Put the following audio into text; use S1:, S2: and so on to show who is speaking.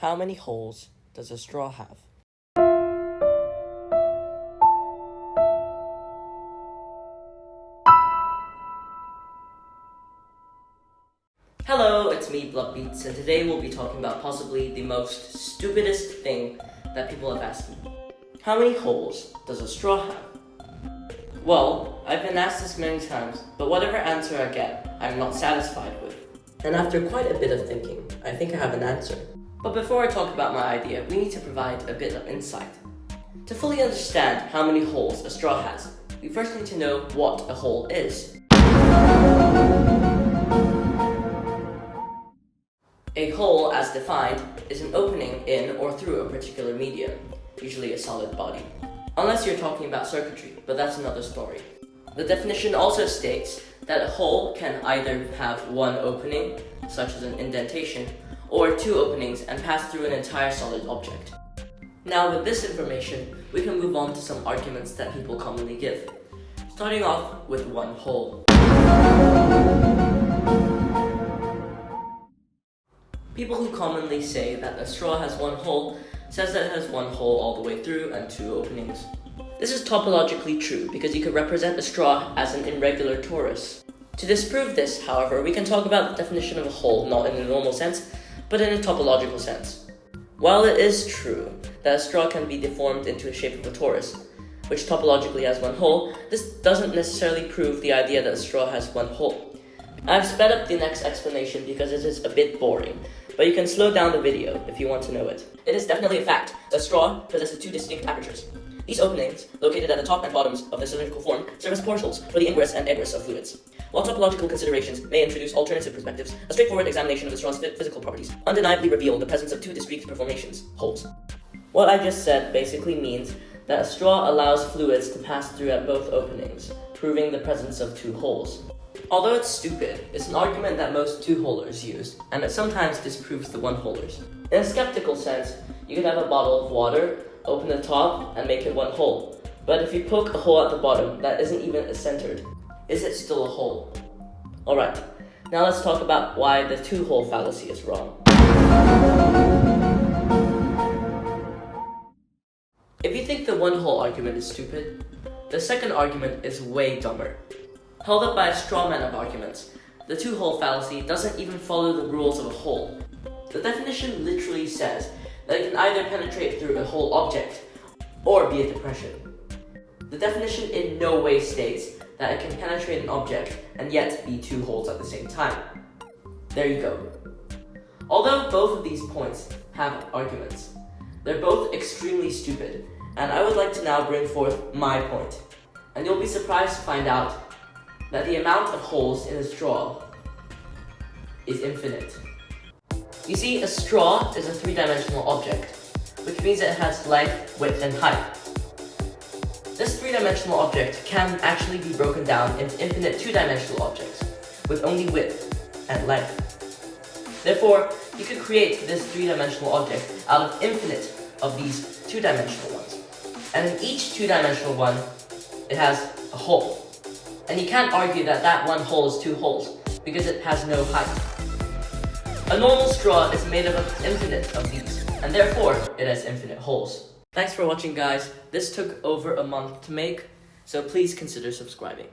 S1: How many holes does a straw have? Hello, it's me, Bloodbeats, and today we'll be talking about possibly the most stupidest thing that people have asked me. How many holes does a straw have? Well, I've been asked this many times, but whatever answer I get, I'm not satisfied with. And after quite a bit of thinking, I think I have an answer. But before I talk about my idea, we need to provide a bit of insight. To fully understand how many holes a straw has, we first need to know what a hole is. A hole, as defined, is an opening in or through a particular medium, usually a solid body. Unless you're talking about circuitry, but that's another story. The definition also states that a hole can either have one opening, such as an indentation, or two openings and pass through an entire solid object. Now with this information, we can move on to some arguments that people commonly give, starting off with one hole. People who commonly say that a straw has one hole says that it has one hole all the way through and two openings. This is topologically true because you could represent a straw as an irregular torus. To disprove this, however, we can talk about the definition of a hole not in a normal sense, but in a topological sense. While it is true that a straw can be deformed into a shape of a torus, which topologically has one hole, this doesn't necessarily prove the idea that a straw has one hole. I've sped up the next explanation because it is a bit boring, but you can slow down the video if you want to know it. It is definitely a fact that a straw possesses two distinct apertures. These openings, located at the top and bottoms of the cylindrical form, serve as portals for the ingress and egress of fluids. While topological considerations may introduce alternative perspectives, a straightforward examination of the straw's physical properties undeniably reveal the presence of two discrete performations, holes. What I just said basically means that a straw allows fluids to pass through at both openings, proving the presence of two holes. Although it's stupid, it's an argument that most two-holers use, and it sometimes disproves the one-holers. In a skeptical sense, you could have a bottle of water, open the top, and make it one hole. But if you poke a hole at the bottom that isn't even centered, is it still a hole? Alright, now let's talk about why the two-hole fallacy is wrong. If you think the one-hole argument is stupid, the second argument is way dumber. Held up by a straw man of arguments, the two-hole fallacy doesn't even follow the rules of a hole. The definition literally says that it can either penetrate through a whole object or be a depression. The definition in no way states that it can penetrate an object and yet be two holes at the same time. There you go. Although both of these points have arguments, they're both extremely stupid, and I would like to now bring forth my point. And you'll be surprised to find out that the amount of holes in a straw is infinite. You see, a straw is a three-dimensional object, which means that it has length, width, and height. This three-dimensional object can actually be broken down into infinite two-dimensional objects, with only width and length. Therefore, you could create this three-dimensional object out of infinite of these two-dimensional ones. And in each two-dimensional one, it has a hole. And you can't argue that that one hole is two holes, because it has no height. A normal straw is made up of infinite of these, and therefore it has infinite holes. Thanks for watching, guys. This took over a month to make, so please consider subscribing.